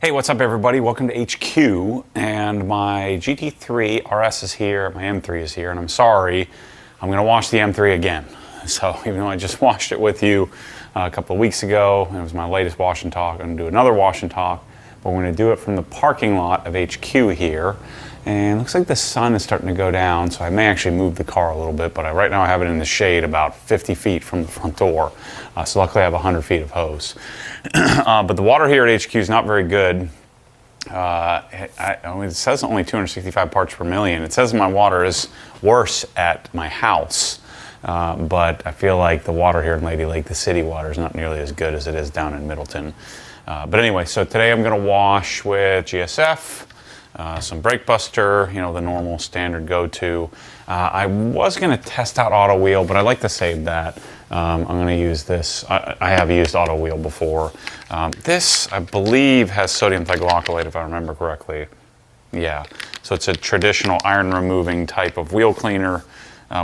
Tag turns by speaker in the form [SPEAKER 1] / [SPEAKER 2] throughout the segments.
[SPEAKER 1] Hey, what's up everybody? Welcome to HQ, and my GT3 RS is here, my M3 is here, and I'm sorry, I'm going to wash the M3 again. So even though I just washed it with you a couple of weeks ago, it was my latest wash and talk, I'm going to do another wash and talk, but we're going to do it from the parking lot of HQ here. And it looks like the sun is starting to go down, so I may actually move the car a little bit, but right now I have it in the shade about 50 feet from the front door. So luckily I have 100 feet of hose. But the water here at HQ is not very good. I mean, it says only 265 parts per million. It says my water is worse at my house, but I feel like the water here in Lady Lake, the city water, is not nearly as good as it is down in Middleton. But anyway, so today I'm going to wash with GSF. Some brake buster, you know, the normal standard go-to. I was going to test out auto wheel, but I like to save that. I'm going to use this. I have used auto wheel before. This, I believe, has sodium thioglycolate, if I remember correctly. Yeah, so it's a traditional iron removing type of wheel cleaner,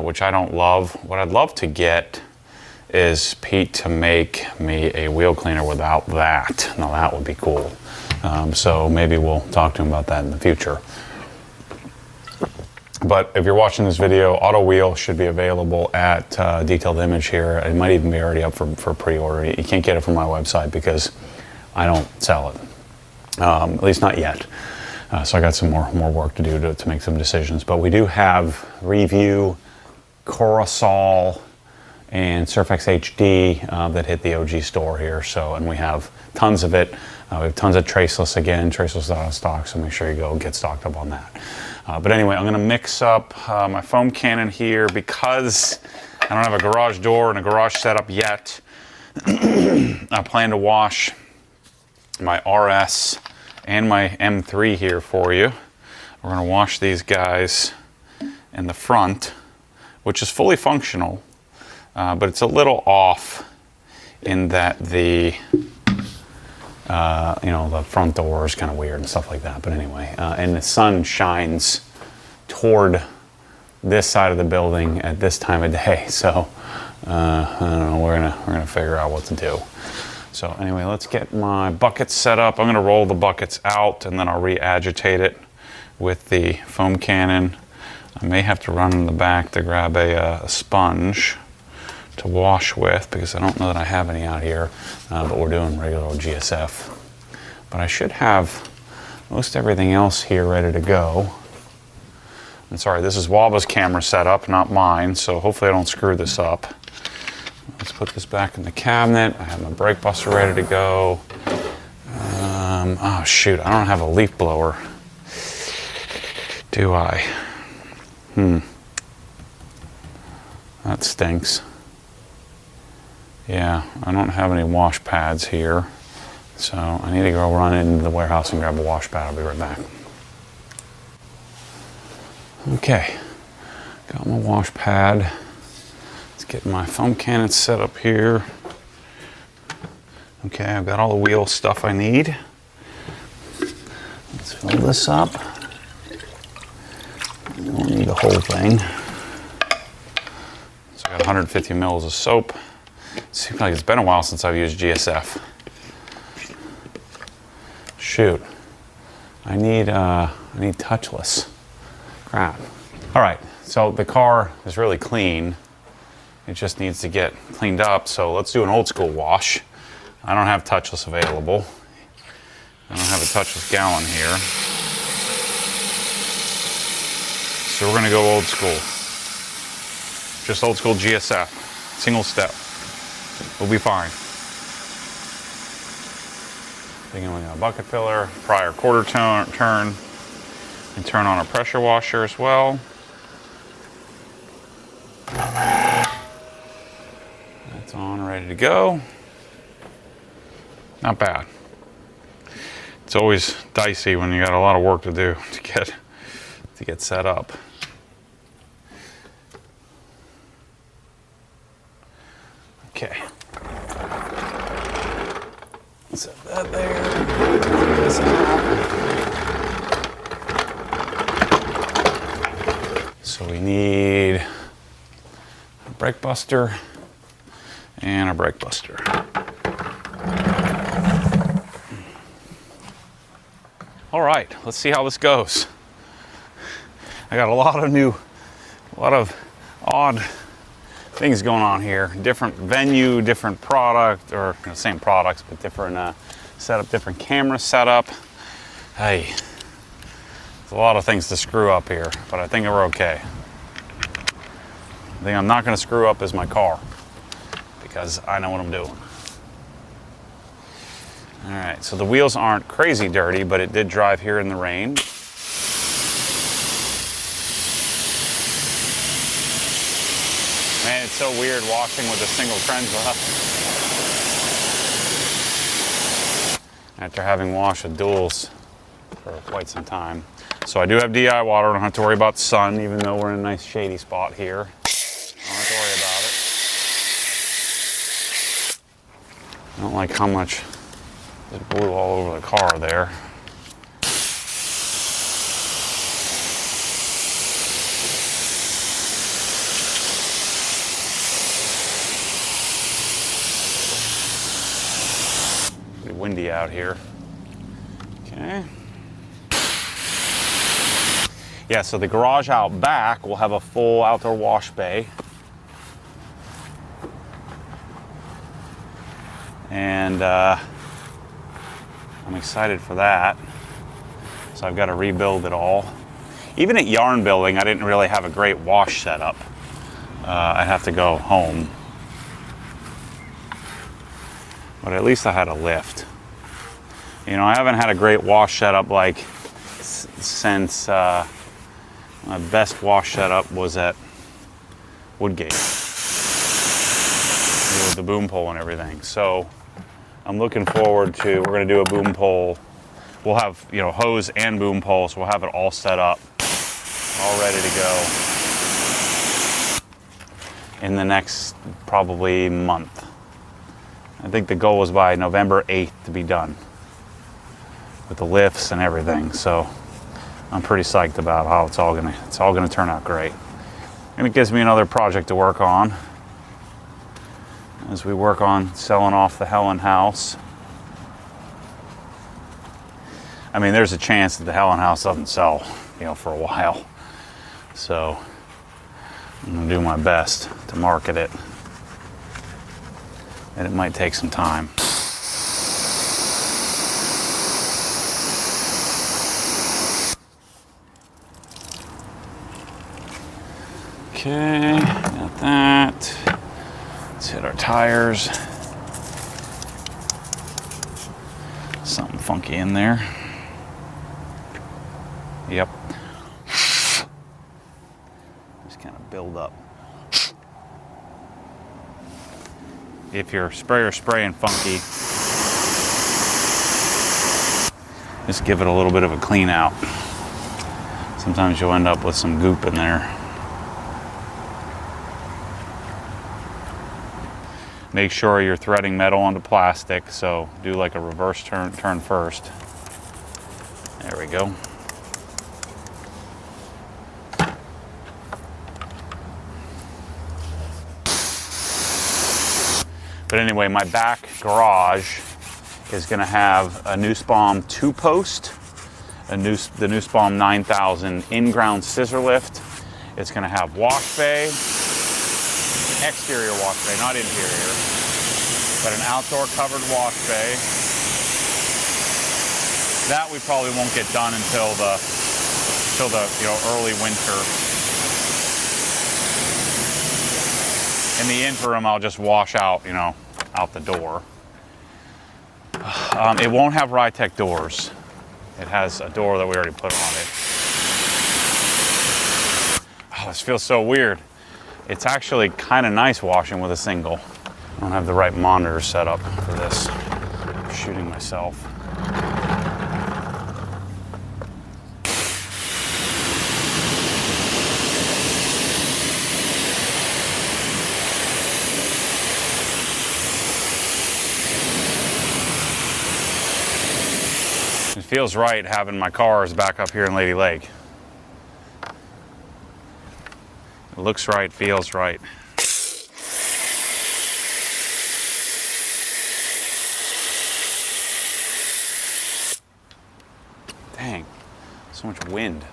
[SPEAKER 1] which I don't love. What I'd love to get is Pete to make me a wheel cleaner without that. Now that would be cool. So maybe we'll talk to him about that in the future. But if you're watching this video, Auto Wheel should be available at Detailed Image here. It might even be already up for pre-order. You can't get it from my website because I don't sell it, at least not yet. So I got some more work to do to make some decisions. But we do have Review, Corosol, and Surfx HD that hit the OG store here. So, and we have tons of it. We have tons of Traceless again. Traceless is out of stock, so make sure you go get stocked up on that. But anyway, I'm going to mix up my foam cannon here because I don't have a garage door and a garage setup yet. I plan to wash my RS and my M3 here for you. We're going to wash these guys in the front, which is fully functional, but it's a little off in that the you know, the front door is kind of weird and stuff like that. But anyway, and the sun shines toward this side of the building at this time of day. So I don't know. We're gonna figure out what to do. So anyway, let's get my buckets set up. I'm gonna roll the buckets out and then I'll re-agitate it with the foam cannon. I may have to run in the back to grab a sponge to wash with because I don't know that I have any out here, but we're doing regular old GSF. But I should have most everything else here ready to go. And sorry, this is Waba's camera setup, not mine, so hopefully I don't screw this up. Let's put this back in the cabinet. I have my brake buster ready to go. Oh shoot, I don't have a leaf blower. Do I? That stinks. Yeah, I don't have any wash pads here, so I need to go run into the warehouse and grab a wash pad. I'll be right back. Okay, got my wash pad. Let's get my foam cannon set up here. Okay, I've got all the wheel stuff I need. Let's fill this up. We don't need the whole thing. So I got 150 mils of soap. Seems like it's been a while since I've used GSF. Shoot, I need touchless. Crap. All right, so the car is really clean. It just needs to get cleaned up. So let's do an old school wash. I don't have touchless available. I don't have a touchless gallon here. So we're gonna go old school. Just old school GSF, single step. We'll be fine. Begin with a bucket filler, prior quarter turn, and turn on a pressure washer as well. That's on, ready to go. Not bad. It's always dicey when you got a lot of work to do to get set up. Okay. Set that there. This out. So we need a brake buster and a brake buster. All right, let's see how this goes. I got a lot of odd things going on here. Different venue, different product, or same products, but different setup, different camera setup. Hey, there's a lot of things to screw up here, but I think we're okay. The thing I'm not going to screw up is my car, because I know what I'm doing. All right, so the wheels aren't crazy dirty, but it did drive here in the rain. Man, it's so weird washing with a single trench after having washed with duals for quite some time. So I do have DI water. I don't have to worry about sun, even though we're in a nice shady spot here. I don't have to worry about it. I don't like how much it blew all over the car there. Pretty windy out here. Okay. Yeah, so the garage out back will have a full outdoor wash bay. And I'm excited for that. So I've got to rebuild it all. Even at yarn building, I didn't really have a great wash setup. I'd have to go home. But at least I had a lift. You know, I haven't had a great wash setup like since my best wash setup was at Woodgate with the boom pole and everything. So I'm looking forward to, we're going to do a boom pole. We'll have, you know, hose and boom pole, so we'll have it all set up, all ready to go in the next probably month. I think the goal is by November 8th to be done with the lifts and everything. So I'm pretty psyched about how it's all gonna turn out great. And it gives me another project to work on as we work on selling off the Helen house. I mean, there's a chance that the Helen house doesn't sell, you know, for a while. So I'm gonna do my best to market it. And it might take some time. Okay, got that. Let's hit our tires. Something funky in there. Yep. Just kind of build up. If your sprayer's spraying funky, just give it a little bit of a clean out. Sometimes you'll end up with some goop in there. Make sure you're threading metal onto plastic, so do like a reverse turn first. There we go. But anyway, my back garage is going to have a Nussbaum 2-post, the Nussbaum 9000 in-ground scissor lift. It's going to have wash bay, exterior wash bay, not interior, but an outdoor covered wash bay. That we probably won't get done until the early winter. In the interim, I'll just wash out, out the door. It won't have Rytec doors. It has a door that we already put on it. Oh, this feels so weird. It's actually kind of nice washing with a single. I don't have the right monitor set up for this. I'm shooting myself. It feels right having my cars back up here in Lady Lake. It looks right, feels right. Dang. So much wind.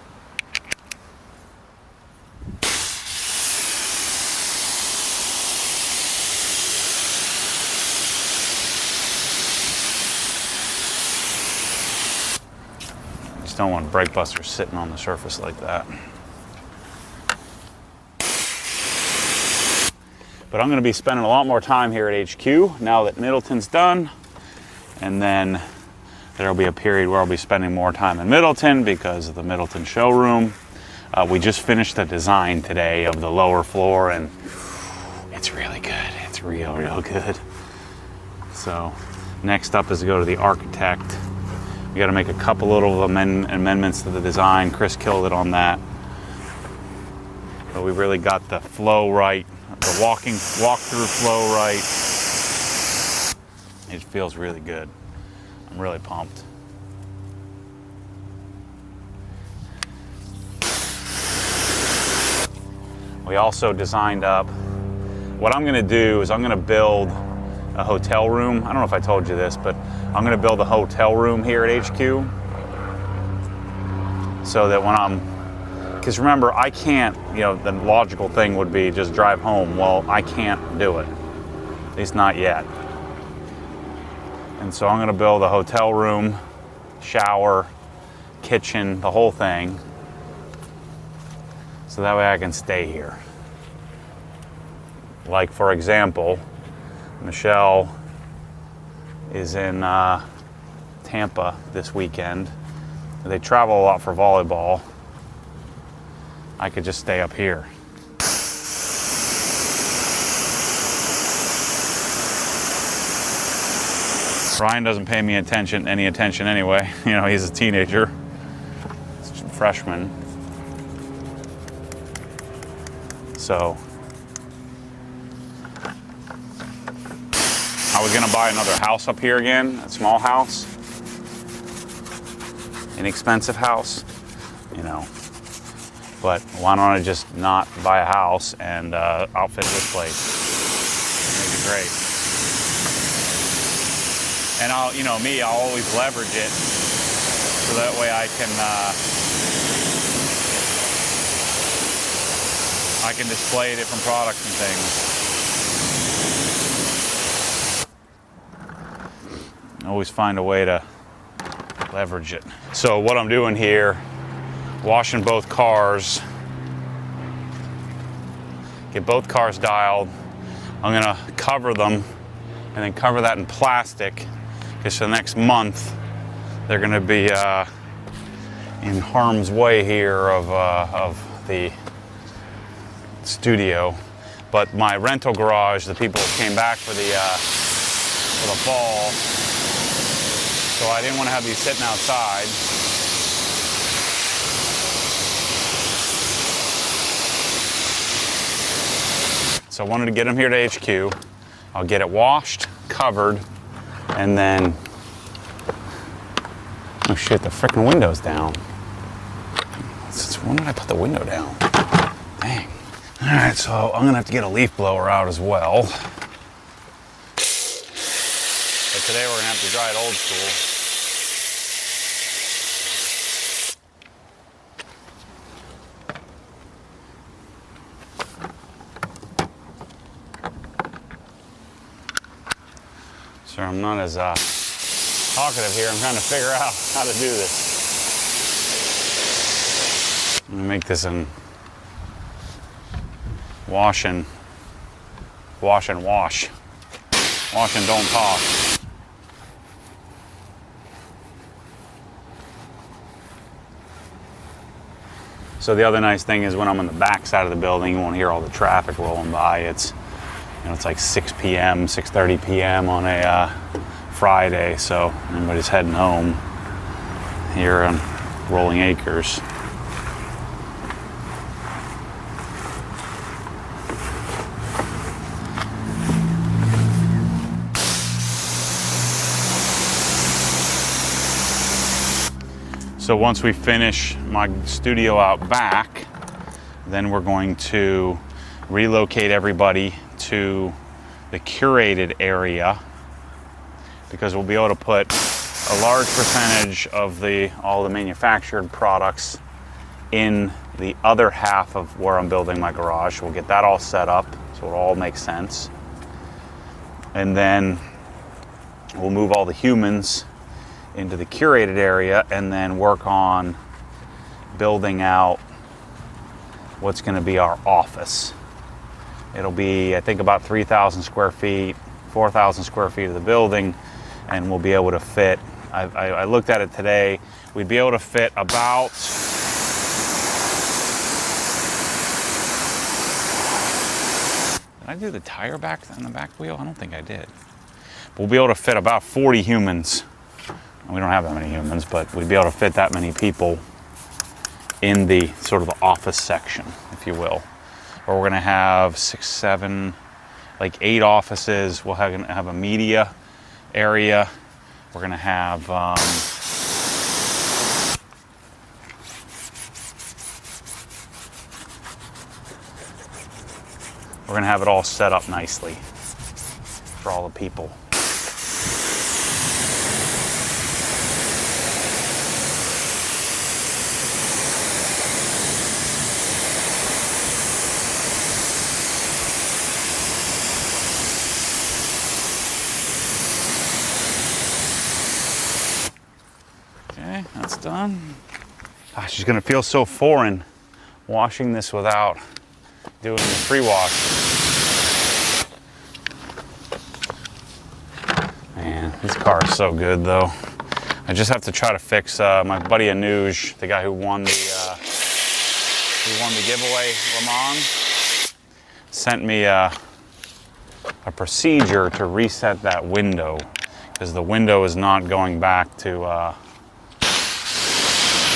[SPEAKER 1] Just don't want brake busters sitting on the surface like that. But I'm going to be spending a lot more time here at HQ now that Middleton's done. And then there'll be a period where I'll be spending more time in Middleton because of the Middleton showroom. We just finished the design today of the lower floor, and it's really good. It's real good. So next up is to go to the architect. We got to make a couple little amendments to the design. Chris killed it on that. But we really got the flow right, the walk-through flow right. It feels really good. I'm really pumped. We also designed up, what I'm gonna do is I'm gonna build a hotel room. I don't know if I told you this, but I'm gonna build a hotel room here at HQ so that when because remember, I can't, the logical thing would be just drive home. Well, I can't do it, at least not yet. And so I'm gonna build a hotel room, shower, kitchen, the whole thing, so that way I can stay here. Like, for example, Michelle is in Tampa this weekend. They travel a lot for volleyball. I could just stay up here. Brian doesn't pay me any attention anyway. He's a teenager, he's a freshman. So I was gonna buy another house up here again, a small house, inexpensive house, but why don't I just not buy a house and outfit this place? It'd be great. And I'll always leverage it so that way I can display different products and things. Always find a way to leverage it. So what I'm doing here, washing both cars, get both cars dialed. I'm gonna cover them and then cover that in plastic, because for the next month they're gonna be in harm's way here of the studio. But my rental garage, the people came back for the fall, so I didn't want to have these sitting outside. So I wanted to get them here to HQ. I'll get it washed, covered, and then, oh shit, the frickin' window's down. When did I put the window down? Dang. All right, so I'm gonna have to get a leaf blower out as well. But today we're gonna have to dry it old school. So I'm not as talkative here. I'm trying to figure out how to do this. I'm gonna make this in wash and wash. Wash and don't talk. So the other nice thing is when I'm on the back side of the building, you won't hear all the traffic rolling by. It's like 6 p.m., 6:30 p.m. on a Friday, so everybody's heading home here on Rolling Acres. So once we finish my studio out back, then we're going to relocate everybody to the curated area, because we'll be able to put a large percentage of all the manufactured products in the other half of where I'm building my garage. We'll get that all set up so it all makes sense. And then we'll move all the humans into the curated area and then work on building out what's going to be our office. It'll be, I think, about 3,000 square feet, 4,000 square feet of the building, and we'll be able to fit, I looked at it today, we'd be able to fit about, did I do the tire back on the back wheel? I don't think I did. We'll be able to fit about 40 humans. We don't have that many humans, but we'd be able to fit that many people in the sort of the office section, if you will. Or we're gonna have 6, 7, like 8 offices. We'll have a media area. We're gonna have it all set up nicely for all the people. Okay, that's done. Gosh, it's gonna feel so foreign washing this without doing the pre-wash. Man, this car is so good though. I just have to try to fix my buddy Anuj, the guy who won the giveaway, Le Mans, sent me a procedure to reset that window because the window is not going back to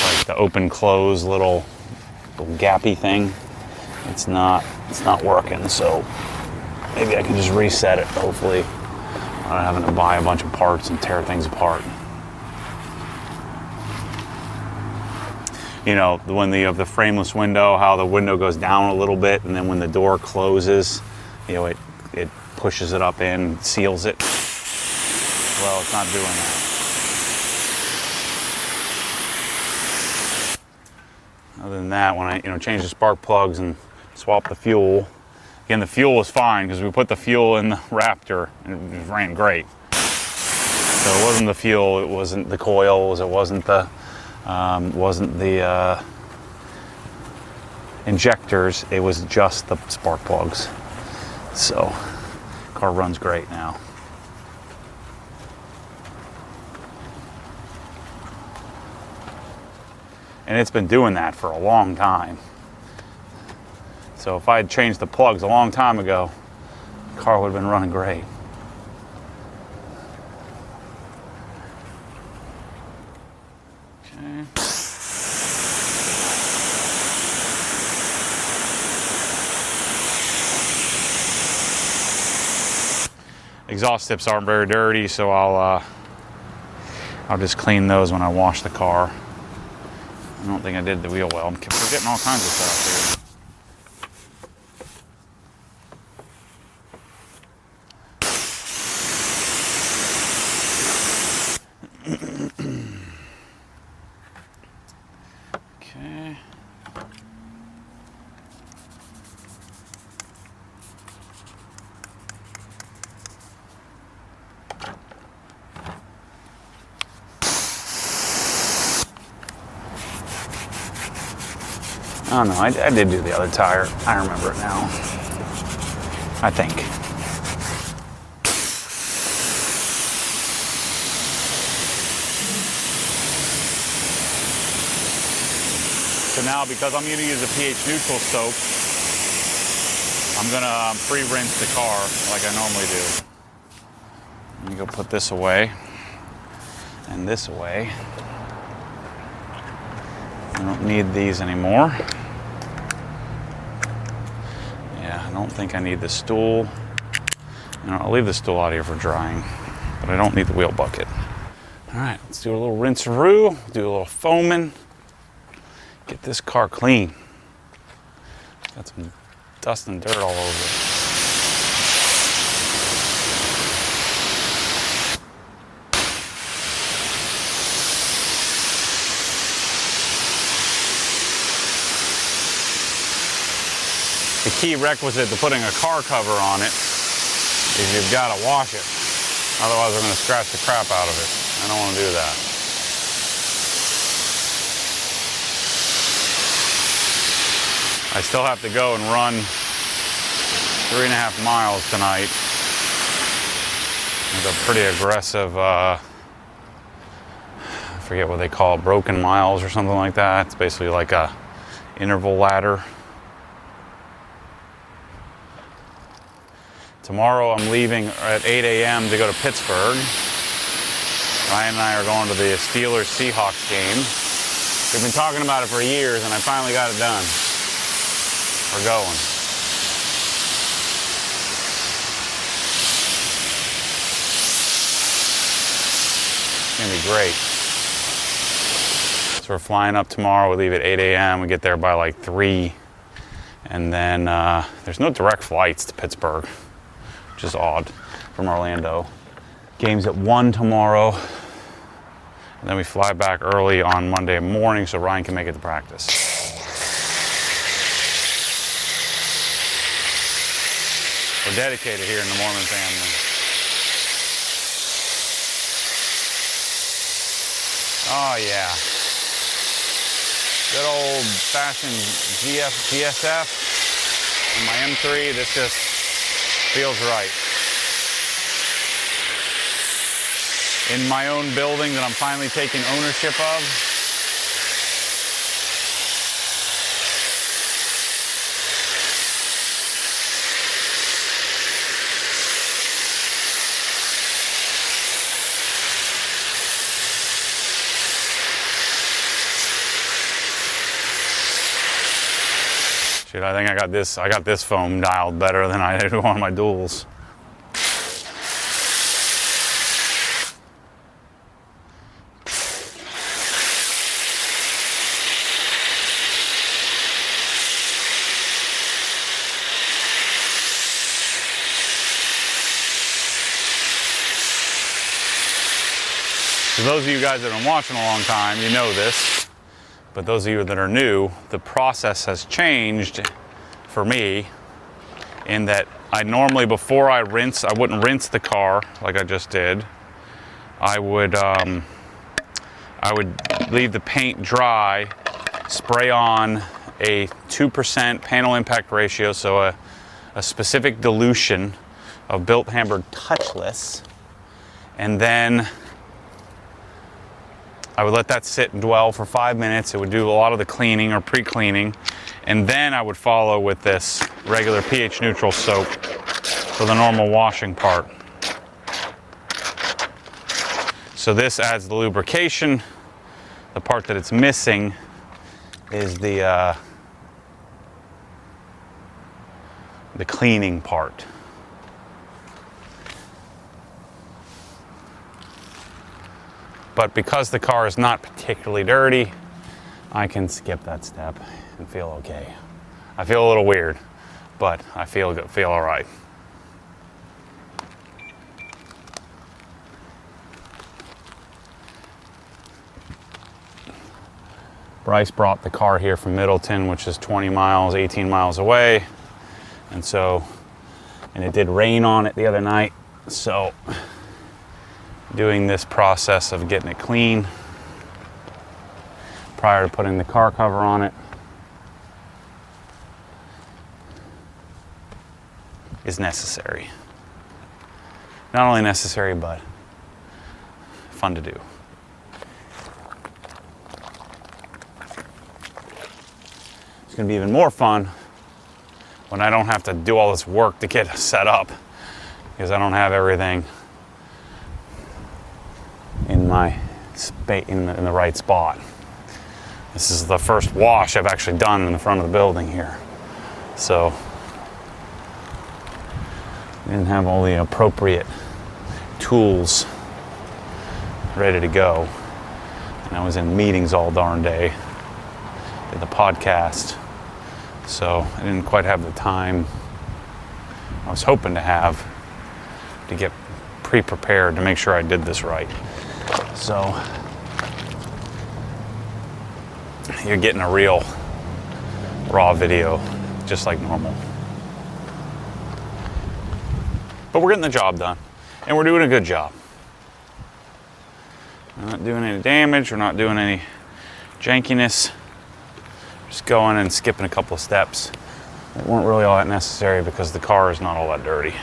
[SPEAKER 1] like the open close little gappy thing. It's not working, so maybe I can just reset it, hopefully, without having to buy a bunch of parts and tear things apart. You know, when you have the frameless window, how the window goes down a little bit, and then when the door closes, you know, it pushes it up in, seals it. Well, it's not doing that. Other than that, when I change the spark plugs and swap the fuel, again, the fuel was fine because we put the fuel in the Raptor and it ran great. So it wasn't the fuel, it wasn't the coils, it wasn't the injectors, it was just the spark plugs. So car runs great now. And it's been doing that for a long time. So if I had changed the plugs a long time ago, the car would have been running great. Okay. Exhaust tips aren't very dirty, so I'll just clean those when I wash the car. I don't think I did the wheel well. I'm forgetting all kinds of stuff here. Okay. Oh no, I did do the other tire. I remember it now. I think. So now, because I'm going to use a pH neutral soap, I'm going to pre-rinse the car like I normally do. Let me go put this away and this away. I don't need these anymore. Yeah, I don't think I need the stool. I'll leave the stool out here for drying, but I don't need the wheel bucket. All right, let's do a little rinse-a-roo, do a little foaming, get this car clean. Got some dust and dirt all over it. key requisite to putting a car cover on it is you've got to wash it. Otherwise, we're going to scratch the crap out of it. I don't want to do that. I still have to go and run 3.5 miles tonight. It's a pretty aggressive, I forget what they call it, broken miles or something like that. It's basically like a interval ladder. Tomorrow I'm leaving at 8 a.m. to go to Pittsburgh. Ryan and I are going to the Steelers-Seahawks game. We've been talking about it for years, and I finally got it done. We're going. It's gonna be great. So we're flying up tomorrow. We leave at 8 a.m. We get there by like 3. And then there's no direct flights to Pittsburgh, which is odd, from Orlando. Game's at 1 tomorrow. And then we fly back early on Monday morning so Ryan can make it to practice. We're dedicated here in the Mormon family. Oh yeah. Good old fashioned GSF and my M3, this just feels right. In my own building that I'm finally taking ownership of. Dude, I think I got this foam dialed better than I do on my duals. For those of you guys that have been watching a long time, you know this. But those of you that are new, the process has changed for me in that I normally, before I rinse, I wouldn't rinse the car like I just did. I would leave the paint dry, spray on a 2% panel impact ratio, so a specific dilution of Built Hamburg Touchless, and then I would let that sit and dwell for 5 minutes. It would do a lot of the cleaning or pre-cleaning. And then I would follow with this regular pH neutral soap for the normal washing part. So this adds the lubrication. The part that it's missing is the cleaning part. But because the car is not particularly dirty, I can skip that step and feel okay. I feel a little weird, but I feel good, feel all right. Bryce brought the car here from Middleton, which is 20 miles, 18 miles away. And it did rain on it the other night. So doing this process of getting it clean prior to putting the car cover on it is necessary. Not only necessary, but fun to do. It's going to be even more fun when I don't have to do all this work to get set up, because I don't have everything in my in the right spot. This is the first wash I've actually done in the front of the building here. So I didn't have all the appropriate tools ready to go. And I was in meetings all darn day, did the podcast. So I didn't quite have the time I was hoping to have to get pre-prepared to make sure I did this right. So you're getting a real raw video, just like normal. But we're getting the job done, and we're doing a good job. We're not doing any damage, we're not doing any jankiness. Just going and skipping a couple of steps that weren't really all that necessary because the car is not all that dirty.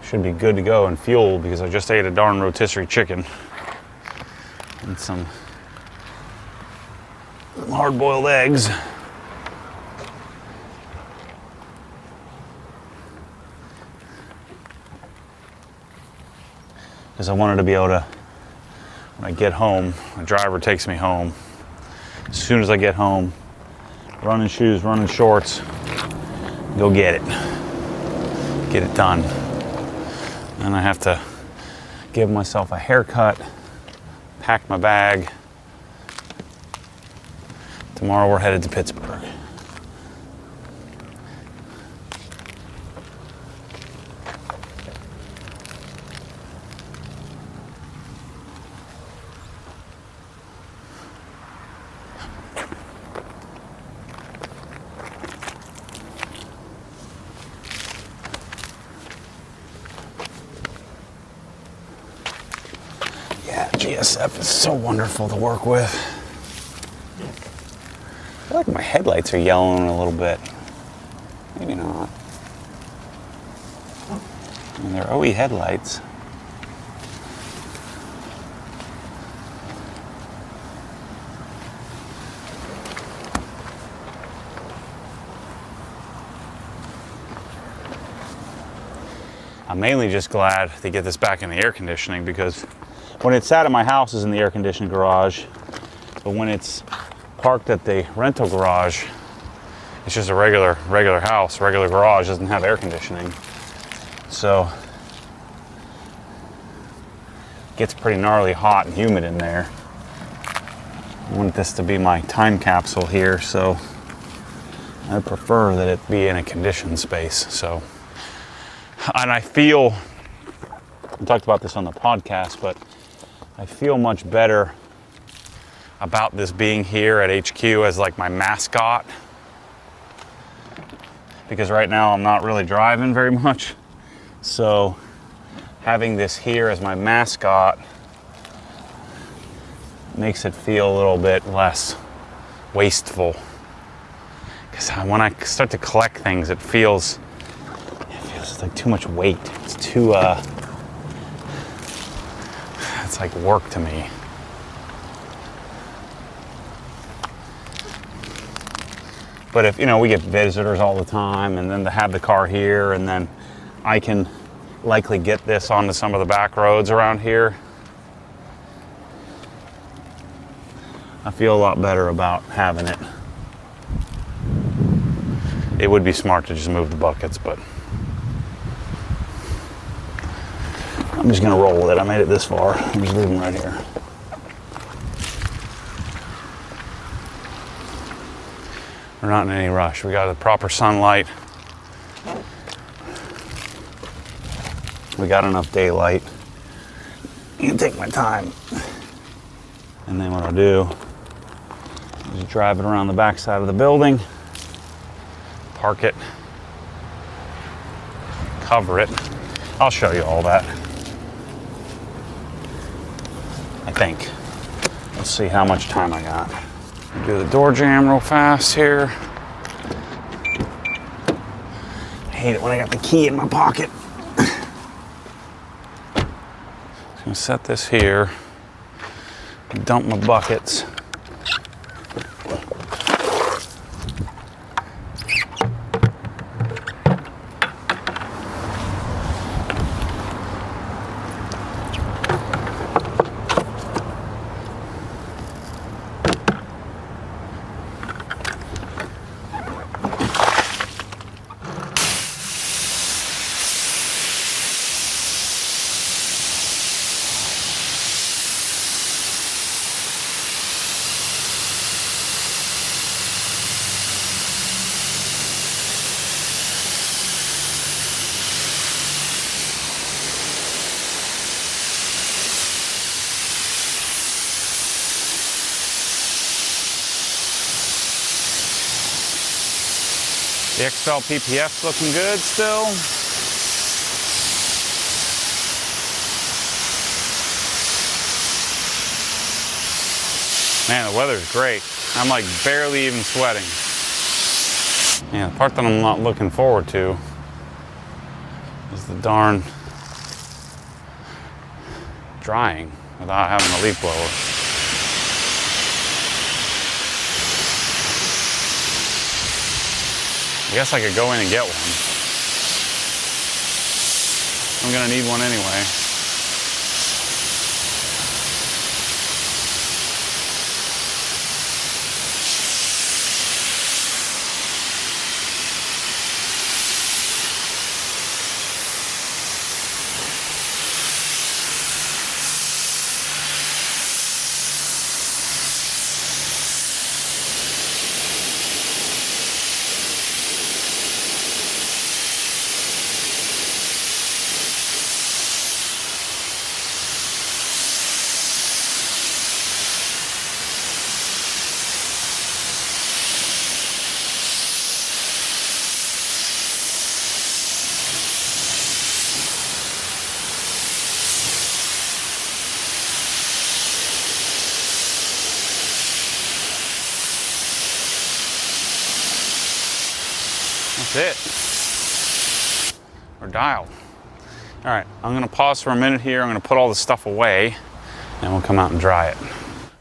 [SPEAKER 1] Should be good to go and fuel because I just ate a darn rotisserie chicken and some hard-boiled eggs. Because I wanted to be able to, when I get home, my driver takes me home. As soon as I get home, running shoes, running shorts, go get it. Get it done. And I have to give myself a haircut, pack my bag. Tomorrow we're headed to Pittsburgh. GSF is so wonderful to work with. I feel like my headlights are yellowing a little bit. Maybe not. I mean, they're OE headlights. I'm mainly just glad to get this back in the air conditioning because when it's sat at my house is in the air conditioned garage, but when it's parked at the rental garage, it's just a regular house, regular garage, doesn't have air conditioning. So it gets pretty gnarly hot and humid in there. I want this to be my time capsule here, so I prefer that it be in a conditioned space. So, and I feel, I talked about this on the podcast, but I feel much better about this being here at HQ as like my mascot, because right now I'm not really driving very much. So having this here as my mascot makes it feel a little bit less wasteful. Because when I start to collect things, it feels like too much weight. It's too it's like work to me. But if, you know, we get visitors all the time, and then to have the car here, and then I can likely get this onto some of the back roads around here, I feel a lot better about having it. It would be smart to just move the buckets, but I'm just gonna roll with it. I made it this far. I'm just leaving right here. We're not in any rush. We got the proper sunlight. We got enough daylight. I can take my time. And then what I'll do is drive it around the back side of the building, park it, cover it. I'll show you all that. I think. Let's see how much time I got. Do the door jamb real fast here. I hate it when I got the key in my pocket. Just gonna set this here, dump my buckets. The XL PPF's looking good still. Man, the weather's great. I'm like barely even sweating. Yeah, the part that I'm not looking forward to is the darn drying without having a leaf blower. I guess I could go in and get one. I'm gonna need one anyway. That's it. We're dialed. All right, I'm gonna pause for a minute here. I'm gonna put all the stuff away and we'll come out and dry it.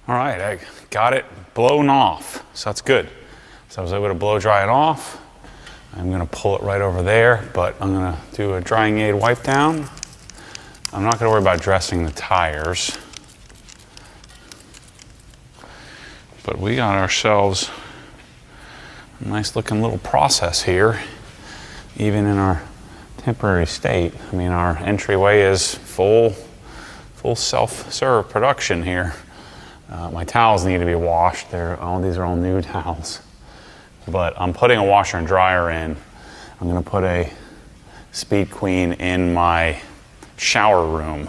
[SPEAKER 1] All right, I got it blown off, so that's good. So I was able to blow dry it off. I'm gonna pull it right over there, but I'm gonna do a drying aid wipe down. I'm not gonna worry about dressing the tires, but we got ourselves a nice looking little process here, even in our temporary state. I mean, our entryway is full self-serve production here. My towels need to be washed. These are all new towels. But I'm putting a washer and dryer in. I'm gonna put a Speed Queen in my shower room.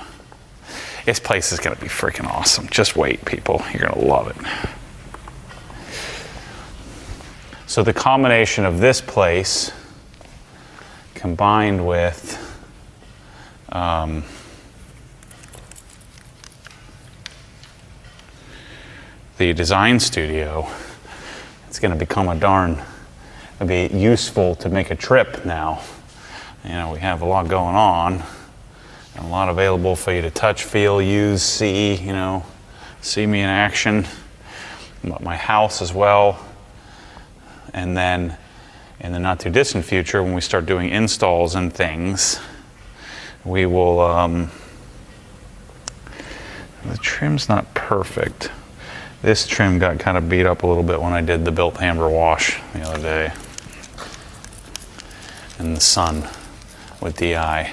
[SPEAKER 1] This place is gonna be freaking awesome. Just wait, people, you're gonna love it. So the combination of this place combined with the design studio, it's going to become it'll be useful to make a trip now. You know, we have a lot going on and a lot available for you to touch, feel, use, see, you know, see me in action, my house as well. And then in the not too distant future, when we start doing installs and things, we will, the trim's not perfect. This trim got kind of beat up a little bit when I did the built hammer wash the other day in the sun with DI.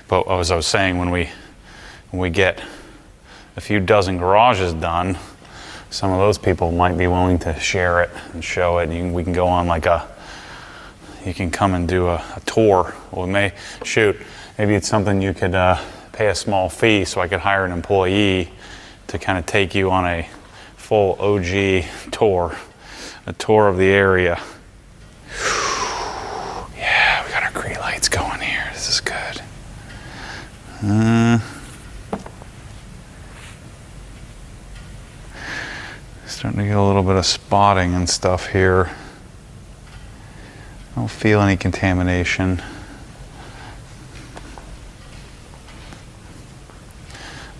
[SPEAKER 1] But as I was saying, when we get a few dozen garages done, some of those people might be willing to share it and show it. And we can go on you can come and do a tour. Well, maybe it's something you could pay a small fee so I could hire an employee to kind of take you on a full OG tour, a tour of the area. Yeah, we got our green lights going here. This is good. Starting to get a little bit of spotting and stuff here. I don't feel any contamination.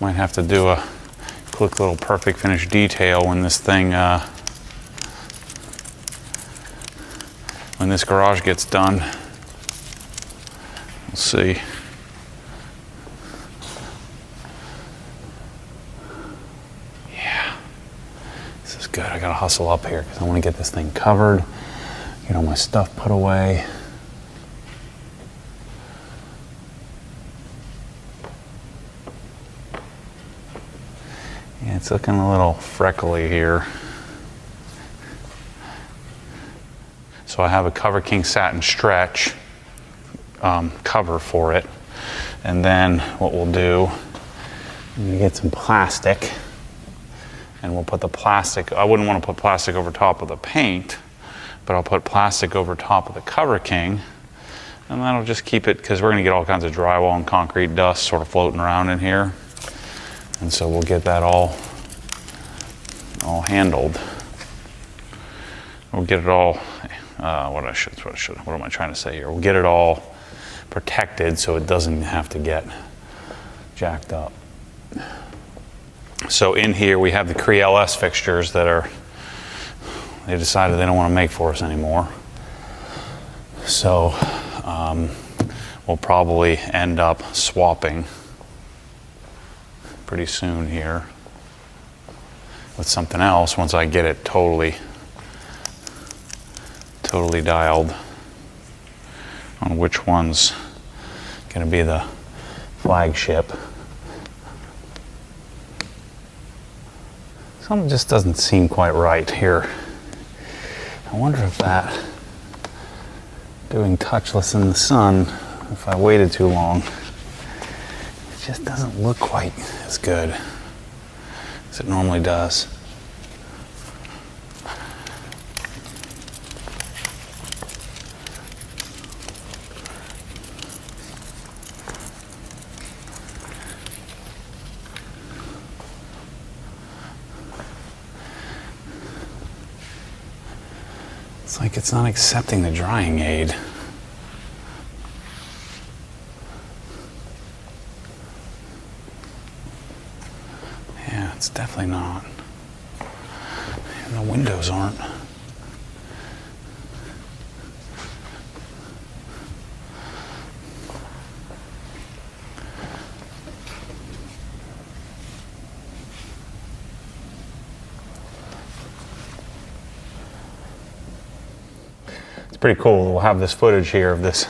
[SPEAKER 1] Might have to do a quick little perfect finish detail when this thing, when this garage gets done. We'll see. Good. I gotta hustle up here because I want to get this thing covered, get all my stuff put away. Yeah, it's looking a little freckly here. So I have a Cover King satin stretch cover for it, and then what we'll do, I'm gonna get some plastic. and we'll put the plastic. I wouldn't want to put plastic over top of the paint, but I'll put plastic over top of the Cover King, and that'll just keep it, because we're going to get all kinds of drywall and concrete dust sort of floating around in here, and so we'll get that all handled. We'll get it all. What am I trying to say here? We'll get it all protected so it doesn't have to get jacked up. So in here we have the Cree LS fixtures that they decided they don't want to make for us anymore. So we'll probably end up swapping pretty soon here with something else once I get it totally dialed on which one's going to be the flagship. Something just doesn't seem quite right here. I wonder if that doing touchless in the sun, if I waited too long, it just doesn't look quite as good as it normally does. It's like it's not accepting the drying aid. Yeah, it's definitely not. And the windows aren't. Pretty cool. We'll have this footage here of this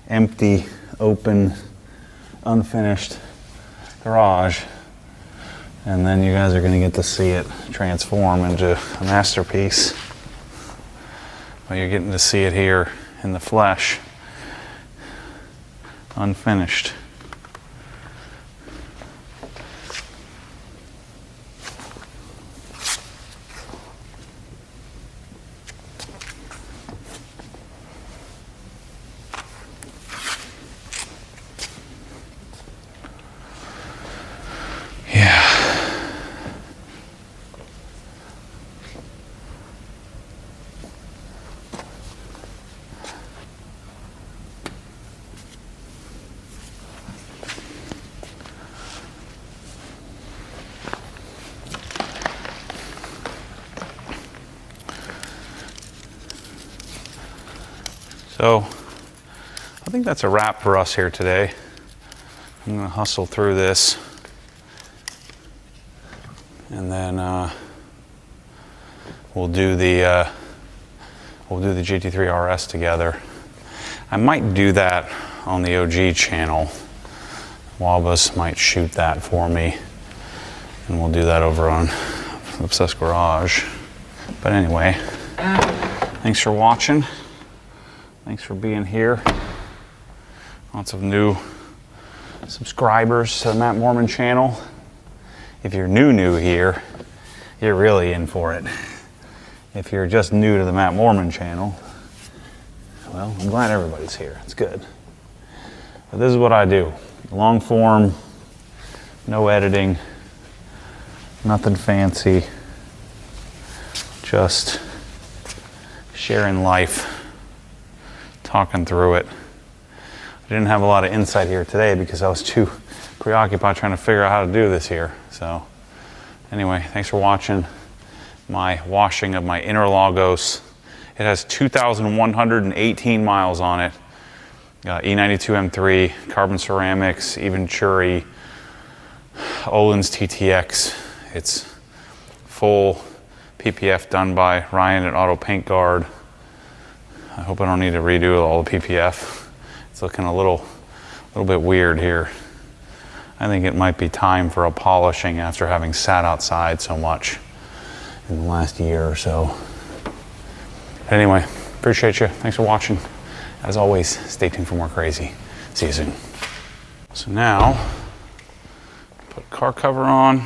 [SPEAKER 1] empty, open, unfinished garage, and then you guys are going to get to see it transform into a masterpiece. Well, you're getting to see it here in the flesh, unfinished. So I think that's a wrap for us here today. I'm going to hustle through this, and then we'll do the GT3 RS together. I might do that on the OG channel. Wabas might shoot that for me, and we'll do that over on Obsessed Garage. But anyway, thanks for watching. Thanks for being here. Lots of new subscribers to the Matt Moorman channel. If you're new here, you're really in for it. If you're just new to the Matt Moorman channel, well, I'm glad everybody's here. It's good. But this is what I do. Long form, no editing, nothing fancy, just sharing life, talking through it. I didn't have a lot of insight here today because I was too preoccupied trying to figure out how to do this here. So anyway, thanks for watching my washing of my Interlagos. It has 2,118 miles on it. E92 M3, carbon ceramics, Venturi, Olin's TTX. It's full PPF done by Ryan at Auto Paint Guard. I hope I don't need to redo all the PPF. It's looking a little bit weird here. I think it might be time for a polishing after having sat outside so much in the last year or so. But anyway, appreciate you. Thanks for watching. As always, stay tuned for more crazy. See you soon. So now, put car cover on.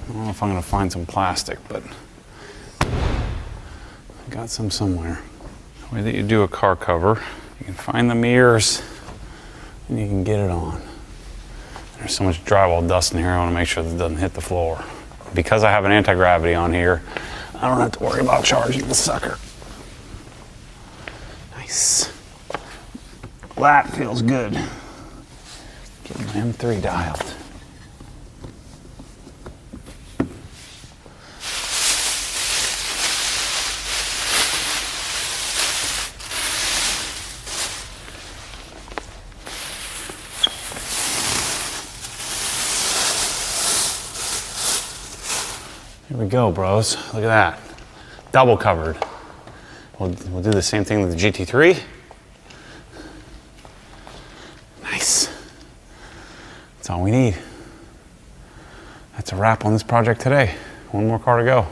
[SPEAKER 1] I don't know if I'm gonna find some plastic, but I got some somewhere. The way that you do a car cover, you can find the mirrors and you can get it on. There's so much drywall dust in here, I wanna make sure that it doesn't hit the floor. Because I have an anti-gravity on here, I don't have to worry about charging the sucker. Nice. Well, that feels good. Getting my M3 dialed. Here we go, bros. Look at that. Double covered. We'll do the same thing with the GT3. Nice. That's all we need. That's a wrap on this project today. One more car to go.